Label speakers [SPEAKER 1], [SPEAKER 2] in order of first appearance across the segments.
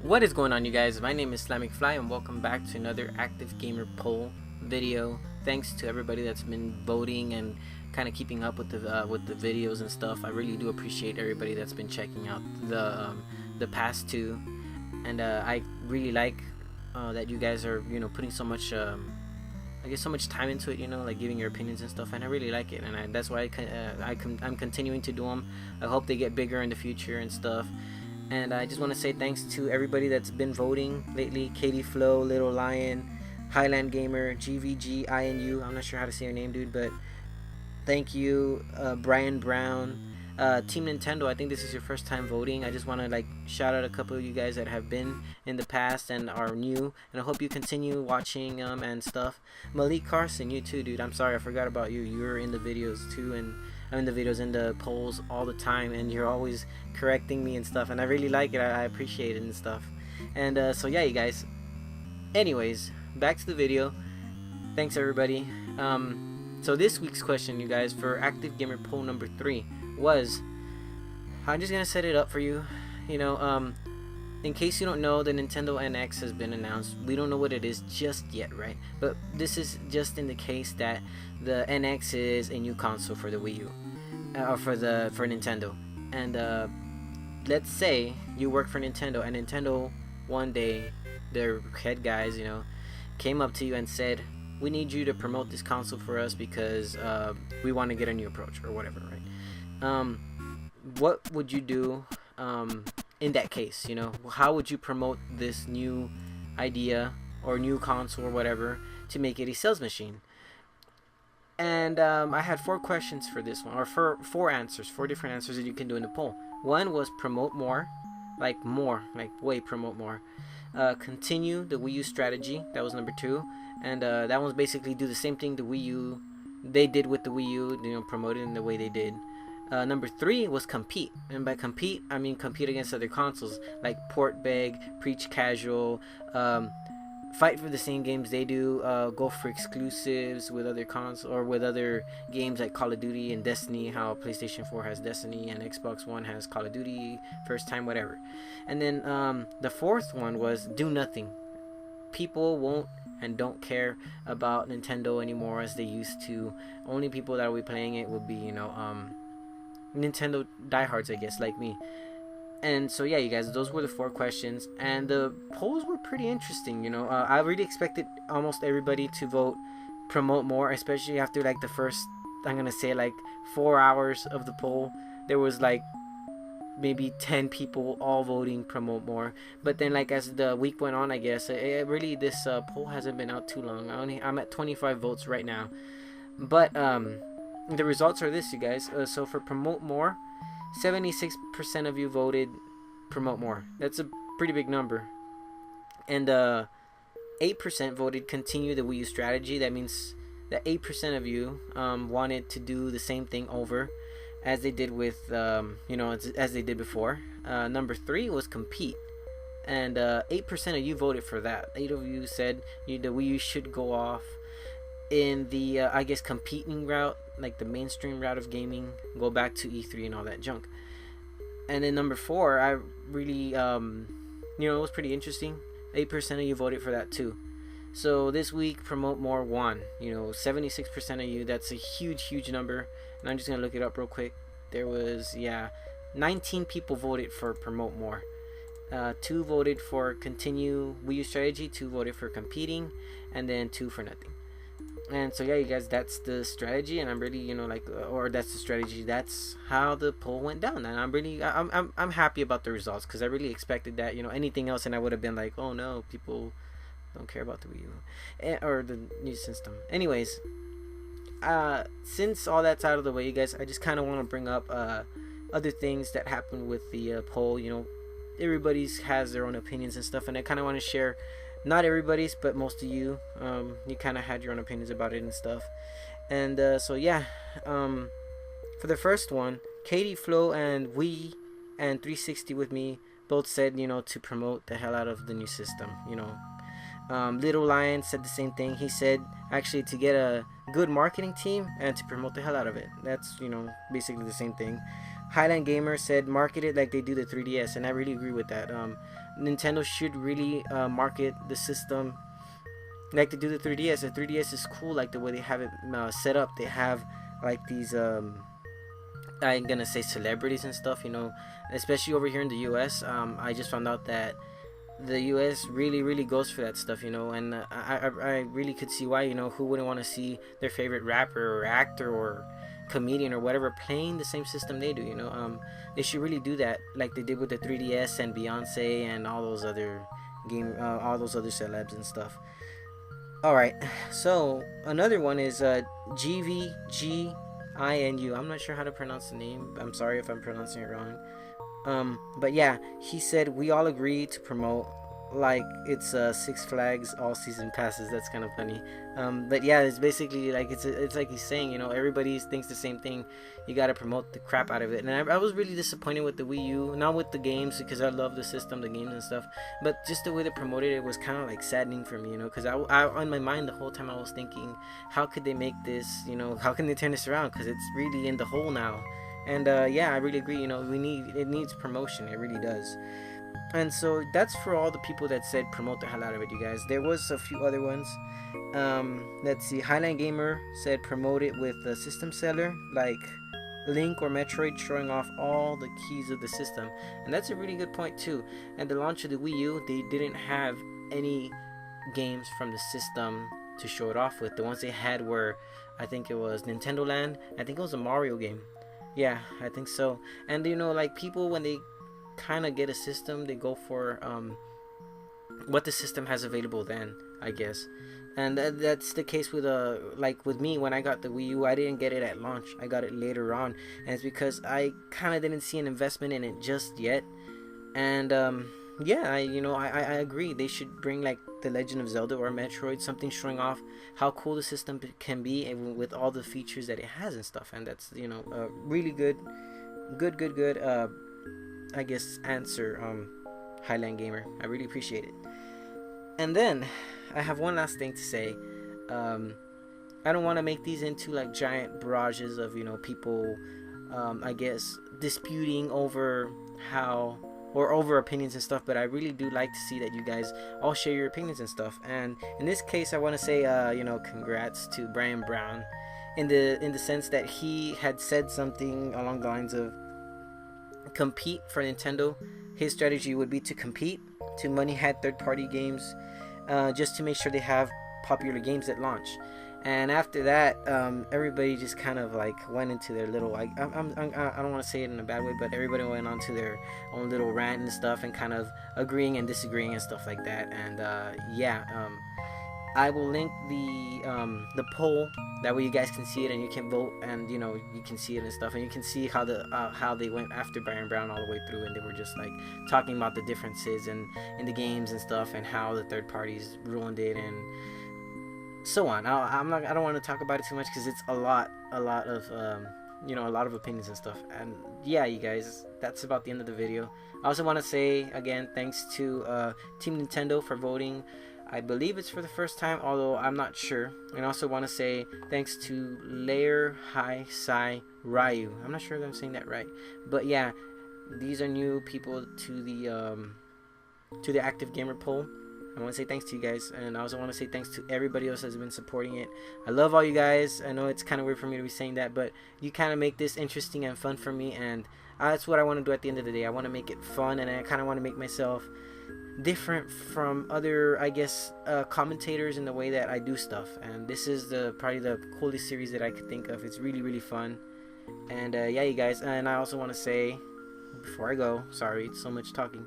[SPEAKER 1] What is going on, you guys? My name is Islamic Fly and welcome back to another Active Gamer poll video. Thanks to everybody that's been voting and kind of keeping up with the videos and stuff. I really do appreciate everybody that's been checking out the past two, and I really like that you guys are putting so much I guess so much time into it, like giving your opinions and stuff, and I really like it, and that's why I'm continuing to do them. I hope they get bigger in the future and stuff. And I just want to say thanks to everybody that's been voting lately: Katie Flo, Little Lion, Highland Gamer, GVG, INU. I'm not sure how to say your name, dude, but thank you, Brian Brown, Team Nintendo. I think this is your first time voting. I just want to shout out a couple of you guys that have been in the past and are new, and I hope you continue watching and stuff. Malik Carson, you too, dude. I'm sorry I forgot about you. You're in the videos too, and I'm in the videos and the polls all the time, and you're always correcting me and stuff, and I really like it. I appreciate it and stuff. And so yeah, you guys. Anyways, back to the video. Thanks everybody. So this week's question, you guys, for Active Gamer poll number 3 was, I'm just gonna set it up for you. In case you don't know, the Nintendo NX has been announced. We don't know what it is just yet, right? But this is just in the case that the NX is a new console for the Wii U, or for Nintendo. And let's say you work for Nintendo, and Nintendo one day, their head guys, came up to you and said, we need you to promote this console for us because we want to get a new approach or whatever, right? What would you do in that case? How would you promote this new idea or new console or whatever to make it a sales machine? And I had 4 questions for this one, or 4 different answers that you can do in the poll. One was promote more, like way promote more. Continue the Wii U strategy, that was number 2. And that one's basically do the same thing they did with the Wii U, promote it in the way they did. Number 3 was compete, and by compete I mean compete against other consoles, like port beg, preach casual, fight for the same games they do, go for exclusives with other consoles or with other games like Call of Duty and Destiny, how PlayStation 4 has Destiny and Xbox One has Call of Duty, first time whatever. And then the 4th one was do nothing. People won't and don't care about Nintendo anymore as they used to. Only people that will be playing it will be Nintendo diehards, I guess, like me. And so yeah, you guys, those were the 4 questions, and the polls were pretty interesting. I really expected almost everybody to vote promote more, especially after the first, I'm gonna say 4 hours of the poll. There was maybe 10 people all voting promote more. But then as the week went on, I guess this poll hasn't been out too long. I'm at 25 votes right now, but the results are this, you guys. So for promote more, 76% of you voted promote more. That's a pretty big number. And 8% voted continue the Wii U strategy. That means that 8% of you wanted to do the same thing over as they did with as they did before. Number 3 was compete, and 8% of you voted for that. 8 of you said the Wii U should go off in the I guess competing route, like the mainstream route of gaming, go back to E3 and all that junk. And then number 4, I really it was pretty interesting. 8% of you voted for that too. So this week, promote more won. 76% of you. That's a huge number. And I'm just gonna look it up real quick. There was 19 people voted for promote more. 2 voted for continue Wii U strategy. 2 voted for competing, and then 2 for nothing. And so yeah, you guys, that's the strategy, and I'm really or that's the strategy. That's how the poll went down, and I'm happy about the results, because I really expected that. Anything else, and I would have been like, oh no, people don't care about the Wii U or the new system. Anyways, since all that's out of the way, you guys, I just kind of want to bring up other things that happened with the poll. Everybody's has their own opinions and stuff, and I kind of want to share. Not everybody's, but most of you. You kind of had your own opinions about it and stuff. And so yeah, for the first one, Katie Flo and 360 with me both said, you know, to promote the hell out of the new system, you know. Little Lion said the same thing. He said actually to get a good marketing team and to promote the hell out of it. That's, you know, basically the same thing. Highland Gamer said market it like they do the 3DS, and I really agree with that. Nintendo should really market the system like they do the 3DS. The 3DS is cool, like the way they have it set up. They have like these I'm gonna say celebrities and stuff, you know, especially over here in the US. I just found out that the US really goes for that stuff, you know, and I really could see why, you know. Who wouldn't want to see their favorite rapper or actor or comedian or whatever playing the same system they do, you know. They should really do that like they did with the 3DS and Beyonce and all those other celebs and stuff. Alright, so another one is GVGINU. I'm not sure how to pronounce the name. I'm sorry if I'm pronouncing it wrong. But yeah, he said we all agree to promote like it's Six Flags all season passes. That's kind of funny. But yeah, it's basically like it's like he's saying, you know, everybody thinks the same thing. You gotta promote the crap out of it. And I was really disappointed with the Wii U, not with the games because I love the system, the games and stuff, but just the way they promoted it was kind of like saddening for me, you know, because I on my mind the whole time I was thinking, how could they make this, you know, how can they turn this around, because it's really in the hole now. And yeah, I really agree, you know, it needs promotion. It really does. And so that's for all the people that said promote the hell out of it, you guys. There was a few other ones. Let's see. Highland Gamer said promote it with a system seller like Link or Metroid, showing off all the keys of the system. And that's a really good point too. At the launch of the Wii U, they didn't have any games from the system to show it off with. The ones they had were, I think it was Nintendo Land. I think it was a Mario game. Yeah, I think so. And you know, like people, when they kind of get a system, they go for what the system has available then, I guess. And that's the case with like with me. When I got the Wii U, I didn't get it at launch. I got it later on, and it's because I kind of didn't see an investment in it just yet. And yeah, I agree. They should bring like the Legend of Zelda or Metroid, something showing off how cool the system can be, and with all the features that it has and stuff. And that's, you know, really good I guess answer, Highland Gamer. I really appreciate it. And then I have one last thing to say. I don't want to make these into like giant barrages of, you know, people I guess disputing over how or over opinions and stuff, but I really do like to see that you guys all share your opinions and stuff. And in this case, I want to say you know, congrats to Brian Brown in the sense that he had said something along the lines of compete for Nintendo. His strategy would be to compete, to money head third-party games, just to make sure they have popular games at launch. And after that, everybody just kind of like went into their little, I don't want to say it in a bad way, but everybody went on to their own little rant and stuff, and kind of agreeing and disagreeing and stuff like that. And yeah, I will link the poll, that way you guys can see it and you can vote, and you know, you can see it and stuff, and you can see how how they went after Brian Brown all the way through, and they were just like talking about the differences in the games and stuff, and how the third parties ruined it and so on. I don't want to talk about it too much because it's a lot of you know, a lot of opinions and stuff. And yeah, you guys, that's about the end of the video. I also want to say again, thanks to Team Nintendo for voting. I believe it's for the first time, although I'm not sure. And I also want to say thanks to Lair Hai Sai Ryu. I'm not sure if I'm saying that right, but yeah, these are new people to the Active Gamer poll. I want to say thanks to you guys, and I also want to say thanks to everybody else that's been supporting it. I love all you guys. I know it's kind of weird for me to be saying that, but you kind of make this interesting and fun for me, and that's what I want to do at the end of the day. I want to make it fun, and I kind of want to make myself different from other, I guess, commentators in the way that I do stuff. And this is probably the coolest series that I could think of. It's really fun. And yeah, you guys, and I also want to say, before I go, sorry, it's so much talking,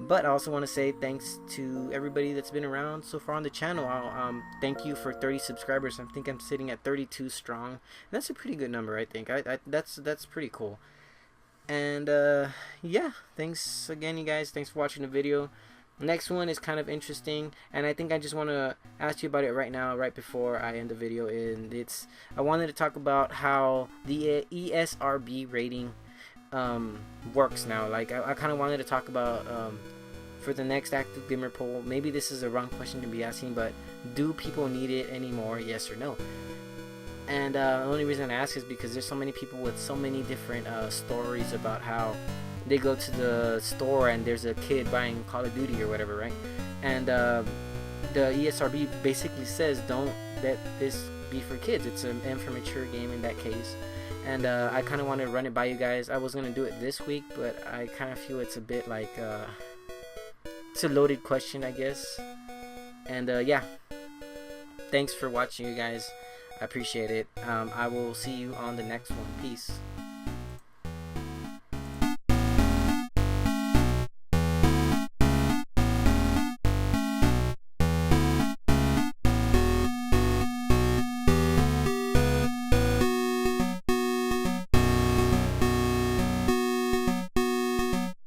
[SPEAKER 1] but I also want to say thanks to everybody that's been around so far on the channel. Thank you for 30 subscribers. I think I'm sitting at 32 strong. That's a pretty good number, I think. That's pretty cool. And yeah, thanks again, you guys. Thanks for watching the video. Next one is kind of interesting, and I think I just want to ask you about it right now, right before I end the video. And I wanted to talk about how the ESRB rating works now. Like I kind of wanted to talk about for the next active gamer poll. Maybe this is a wrong question to be asking, but do people need it anymore? Yes or no? And the only reason I ask is because there's so many people with so many different stories about how they go to the store and there's a kid buying Call of Duty or whatever, right? And the ESRB basically says don't let this be for kids. It's an mature game in that case. And I kind of want to run it by you guys. I was gonna do it this week, but I kind of feel it's a bit like it's a loaded question, I guess. And yeah, thanks for watching, you guys. I appreciate it. I will see you on the next one. Peace.